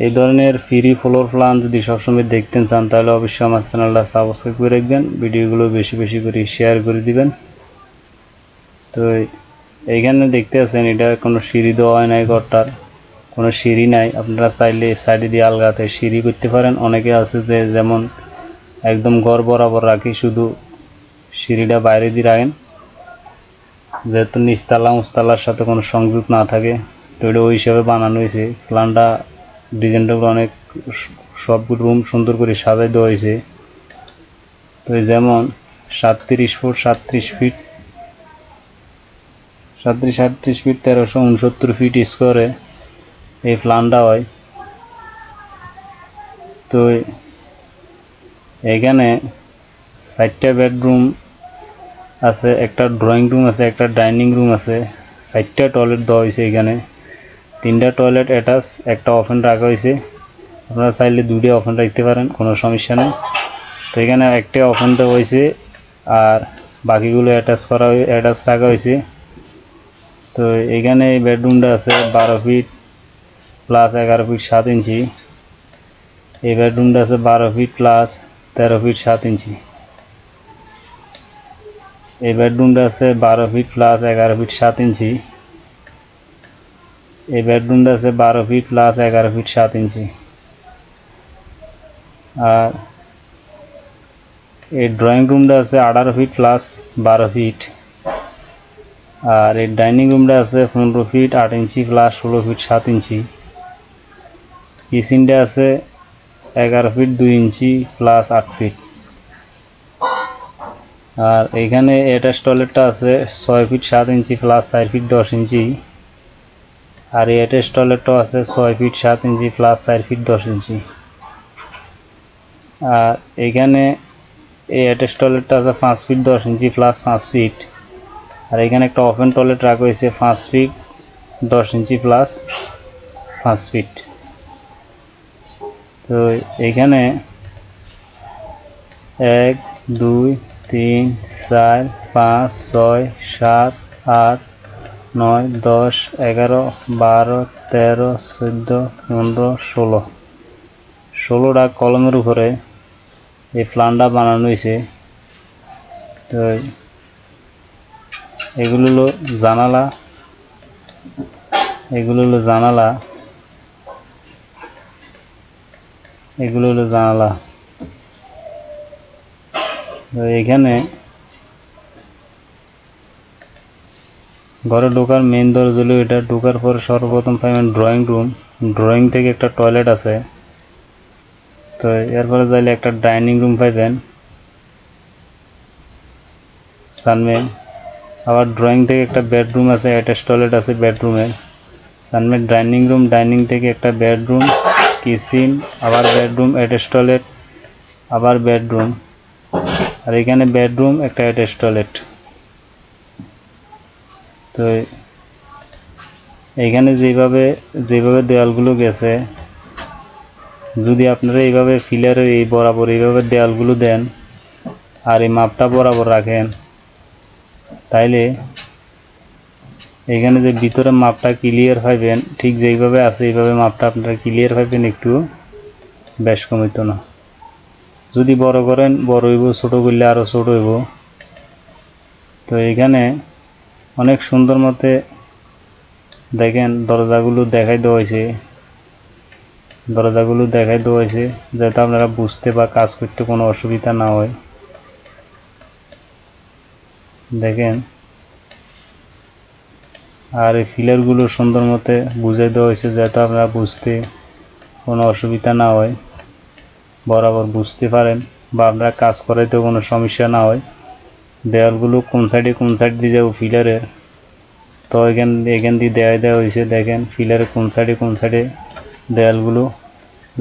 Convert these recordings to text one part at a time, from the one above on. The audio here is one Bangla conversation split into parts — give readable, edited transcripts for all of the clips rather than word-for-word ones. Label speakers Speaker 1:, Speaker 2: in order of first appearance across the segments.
Speaker 1: এই ধরনের ফ্রি ফ্লোর প্ল্যান যদি সবসময় দেখতে চান তাহলে অবশ্যই আমার চ্যানেলটা সাবস্ক্রাইব করে রাখবেন, ভিডিওগুলো বেশি বেশি করে শেয়ার করে দিবেন। তো এইখানে দেখতে আছেন এটা কোনো সিঁড়ি দেওয়া হয় নাই, ঘরটার কোনো সিঁড়ি নাই। আপনারা চাইলে সাইডে দিয়ে আলগাতে সিঁড়ি করতে পারেন। অনেকে আছে যে যেমন একদম ঘর বরাবর রাখি, শুধু সিঁড়িটা বাইরে দিয়ে রাখেন, যেহেতু নিচতলা উঁচতলার সাথে কোনো সংযোগ না থাকে। তো এটা ওই হিসাবে বানানো হয়েছে। প্ল্যানটা ডিজাইনটা অনেক, সব রুম সুন্দর করে সাজাই দেওয়া হয়েছে। তো যেমন 37 ফুট 37 ফিট 37 ফিট 1369 ফিট স্কোয়ারে এই প্ল্যানটা হয়। তো এখানে 4টা বেডরুম আছে, একটা ড্রয়িং রুম আছে, একটা ডাইনিং রুম আছে, 4টা টয়লেট দেওয়া হয়েছে। এখানে 3টা টয়লেট অ্যাটাচ, একটা ওভেন রাখা হয়েছে। আপনারা চাইলে 2টা ওভেন রাখতে পারেন, কোনো সমস্যা নেই। তো এখানে একটা ওভেন দেওয়া হয়েছে আর বাকিগুলো অ্যাটাচ রাখা হয়েছে। তো এখানে এই বেডরুমটা আছে 12 ফিট প্লাস 11 ফিট 7 ইঞ্চি। এই বেডরুমটা আছে 12 ফিট প্লাস 13 ফিট 7 ইঞ্চি। এই বেডরুমটা আছে 12 ফিট প্লাস 11 ফিট 7 ইঞ্চি। এই বেডরুমটা আছে 12 ফিট প্লাস 11 ফিট 7 ইঞ্চি। আর এই ড্রয়িং রুমটা আছে 18 ফিট প্লাস 12 ফিট। আর এই ডাইনিং রুমটা আছে 15 ফিট 8 ইঞ্চি প্লাস 16 ফিট 7 ইঞ্চি। কিচেনটা আছে 11 ফিট 2 ইঞ্চি প্লাস 8 ফিট। আর এখানে অ্যাটাচ টয়লেটটা আছে 6 ফিট 7 ইঞ্চি প্লাস 4 ফিট 10 ইঞ্চি। আর এই অ্যাটাচ টয়লেটটাও আছে 6 ফিট 7 ইঞ্চি প্লাস 4 ফিট 10 ইঞ্চি। আর এখানে এই অ্যাটাচ টয়লেটটা আছে 5 ফিট 10 ইঞ্চি প্লাস 5 ফিট। আর এখানে একটা ওপেন টয়লেট রাখা হয়েছে 5 ফিট 10 ইঞ্চি প্লাস 5 ফিট। তো এখানে 1 2 3 4 5 6 7 8 9 10 11 12 13 14 15 16টা কলমের উপরে এই প্ল্যানটা বানানো হয়েছে। তো এগুলো হলো জানালা, এগুলো হলো জানালা। তো এখানে ঘরে ঢোকার মেইন দরজা হলো এটা। ঢোকার পর সর্বপ্রথম পাবেন ড্রয়িং রুম, ড্রয়িং থেকে একটা টয়লেট আছে। তো এরপরে যাইলে একটা ডাইনিং রুম পাইবেন সামনে। আবার ড্রয়িং থেকে একটা বেডরুম আছে, অ্যাটাচ টয়লেট আছে বেডরুমে সামনে। ডাইনিং রুম, ডাইনিং থেকে একটা বেডরুম, কিচেন, আবার বেডরুম, অ্যাটাচ টয়লেট, আবার বেডরুম। আর এখানে বেডরুম, একটা অ্যাটাচ টয়লেট। তো এইখানে যেভাবে দেওয়ালগুলো গেছে, যদি আপনারা এইভাবে ফিলারের এই বরাবর এইভাবে দেওয়ালগুলো দেন আর এই মাপটা বরাবর রাখেন, তাইলে এখানে যে ভিতরে মাপটা ক্লিয়ার পাইবেন, ঠিক যেইভাবে আছে এইভাবে মাপটা আপনারা ক্লিয়ার পাইবেন, একটু বেশ কমিত না। যদি বড় করেন বড় হইব, ছোট করলে আরও ছোট হইব। তো এখানে অনেক সুন্দর মতে দেখেন দরজাগুলো দেখাই দেওয়া হয়েছে, যাতে আপনারা বুঝতে বা কাজ করতে কোনো অসুবিধা না হয়। দেখেন, আর এই ফিলারগুলো সুন্দর মতে বুঝাই দেওয়া হয়েছে যাতে আপনারা বুঝতে কোনো অসুবিধা না হয়, বরাবর বুঝতে পারেন বা আপনারা কাজ করাইতেও কোনো সমস্যা না হয়। দেওয়ালগুলো কোন সাইড দিয়ে যাবো ফিলারের, তো এখান দিয়ে দেওয়া হয়েছে। দেখেন ফিলারের কোন সাইডে দেওয়ালগুলো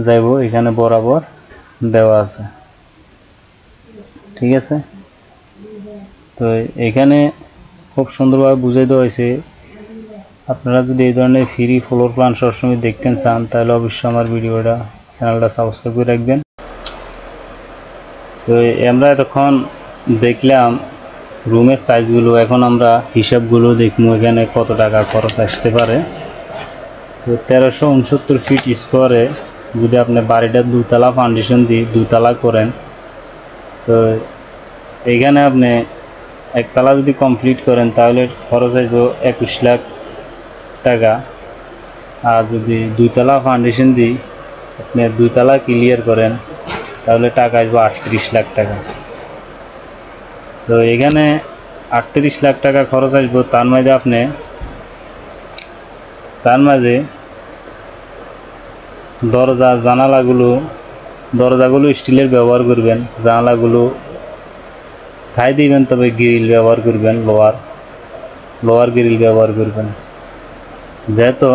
Speaker 1: যাইব, এখানে বরাবর দেওয়া আছে, ঠিক আছে। তো এখানে খুব সুন্দরভাবে বুঝাই দেওয়া হয়েছে। আপনারা যদি এই ধরনের ফ্রি ফ্লোর প্ল্যান সবসময় দেখতে চান তাহলে অবশ্যই আমার চ্যানেলটা সাবস্ক্রাইব করে রাখবেন। তো আমরা এতক্ষণ দেখলাম রুমের সাইজগুলো, এখন আমরা হিসাবগুলো দেখবো এখানে কত টাকা খরচ আসতে পারে। তো 1369 ফিট স্কোয়ারে যদি আপনি বাড়িটা দুতলা ফাউন্ডেশন দিয়ে দুতলা করেন, তো এইখানে আপনি একতলা যদি কমপ্লিট করেন তাহলে খরচ আসবে 21 লাখ টাকা। আর যদি দুইতলা ফাউন্ডেশন দিই আপনি দুইতলা ক্লিয়ার করেন তাহলে টাকা আসবে 38 লাখ টাকা। তো এখানে 38 লাখ টাকা খরচ আসবে, তার মাঝে দরজাগুলো স্টিলের ব্যবহার করবেন, জানালাগুলো খাই দিবেন, তবে গ্রিল ব্যবহার করবেন, লোয়ার গ্রিল ব্যবহার করবেন যেহেতু।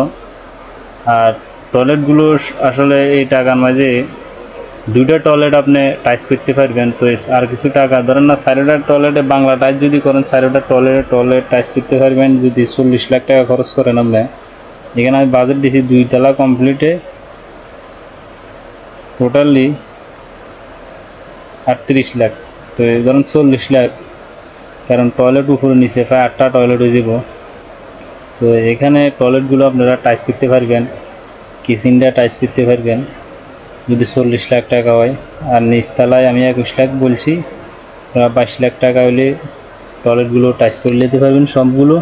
Speaker 1: আর টয়লেটগুলো আসলে এই টাকার মাঝে দুইটা টয়লেট আপনি টাইস করতে পারবেন। তো আর কিছু টাকা ধরেন না, 4টা টয়লেটে বাংলা টাইস যদি করেন 4টা টয়লেট টাইস করতে পারবেন যদি 40 লাখ টাকা খরচ করেন আপনি। এখানে আমি বাজেট দিয়েছি দুইতলা কমপ্লিটে টোটালি 38 লাখ। তো ধরুন 40 লাখ, কারণ টয়লেট উপরে নিচে প্রায় 8টা টয়লেট হয়ে যাব। তো এখানে টয়লেটগুলো আপনারা টাইস করতে পারবেন, কিচেনটা টাইস করতে পারবেন যদি 40 লাখ টাকা হয়। আর নিচতলায় আমি 21 লাখ বলছি, 22 লাখ টাকা হলে টয়লেটগুলো টাইস করে নিতে পারবেন সবগুলো।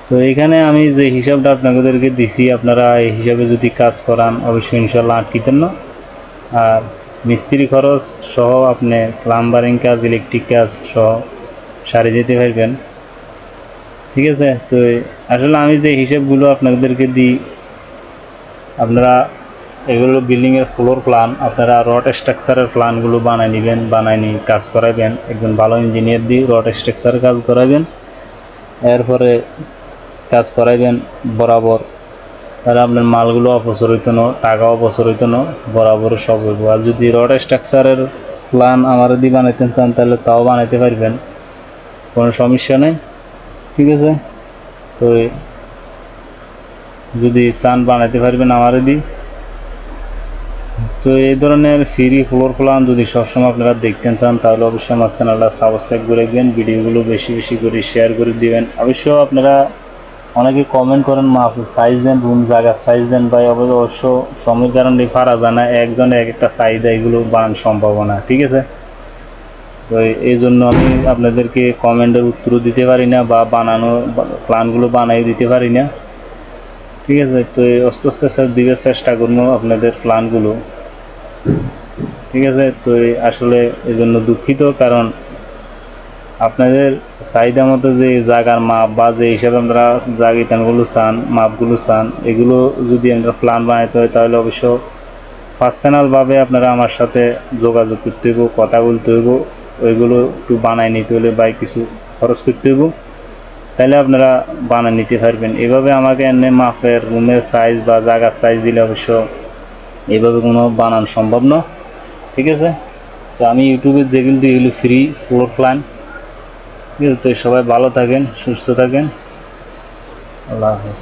Speaker 1: তো এখানে আমি যে হিসাবটা আপনাদেরকে দিছি, আপনারা এই হিসাবে যদি কাজ করান অবশ্যই ইনশাল্লাহ আটকিতেন না। আর মিস্ত্রি খরচ সহ আপনি প্লাম্বারিং কাজ, ইলেকট্রিক কাজ সহ সারে যেতে পারবেন, ঠিক আছে। তো আসলে আমি যে হিসাবগুলো আপনাদেরকে দিই, আপনারা এগুলো বিল্ডিংয়ের ফ্লোর প্ল্যান, আপনারা রড স্ট্রাকচারের প্ল্যানগুলো বানাই নিয়ে কাজ করাবেন, একজন ভালো ইঞ্জিনিয়ার দিয়ে রড স্ট্রাকচার কাজ করাবেন, এরপরে কাজ করাইবেন বরাবর। তাহলে আপনার মালগুলো অপচয় হইতো না, টাকা অপচয় হইতো না, বরাবর সব হইব। আর যদি রড স্ট্রাকচারের প্ল্যান আমার দিয়ে বানাইতে চান তাহলে তাও বানাইতে পারবেন, কোনো সমস্যা নেই, ঠিক আছে। তো যদি চান বানাইতে পারবেন আমার দিয়ে। তো এই ধরনের ফ্রি ফ্লোর প্ল্যান যদি সবসময় আপনারা দেখতে চান তাহলে অবশ্যই আমার চ্যানেলটা সাবস্ক্রাইব করে দিবেন, ভিডিওগুলো বেশি বেশি করে শেয়ার করে দিবেন। অবশ্য আপনারা অনেকে কমেন্ট করেন আপনি সাইজ দেন, রুম জায়গার সাইজ দেন, ভাই অবশ্য সময়ের কারণে পারা যায় না, একজনে এক একটা সাইজ এগুলো বানানো সম্ভব না, ঠিক আছে। তো এই জন্য আমি আপনাদেরকে কমেন্টের উত্তর দিতে পারি না বা বানানো প্ল্যানগুলো বানাই দিতে পারি না, ঠিক আছে। তো আস্তে আস্তে দিবার চেষ্টা করবো আপনাদের প্ল্যানগুলো, ঠিক আছে। তো আসলে এই জন্য দুঃখিত, কারণ আপনাদের চাহিদা মতো যে জায়গার মাপ বা যে হিসাবে আপনারা জায়গাগুলো চান, মাপগুলো চান, এগুলো যদি আমরা প্ল্যান বানাইতে হয় তাহলে অবশ্য পার্সোনালভাবে আপনারা আমার সাথে যোগাযোগ করতে হইব, কথা বলতে হইব, ওইগুলো একটু বানাই নিতে হলে বা কিছু খরচ করতে হইব, তাহলে আপনারা বানিয়ে নিতে পারবেন। এভাবে আমাকে এনে মাপের রুমের সাইজ বা জায়গার সাইজ দিলে অবশ্য এইভাবে কোনো বানানো সম্ভব না, ঠিক আছে। তো আমি ইউটিউবে যেগুলো দিই এগুলো ফ্রি ফ্লোর প্ল্যান, ঠিক আছে। তো সবাই ভালো থাকেন, সুস্থ থাকেন, আল্লাহ হাফেজ।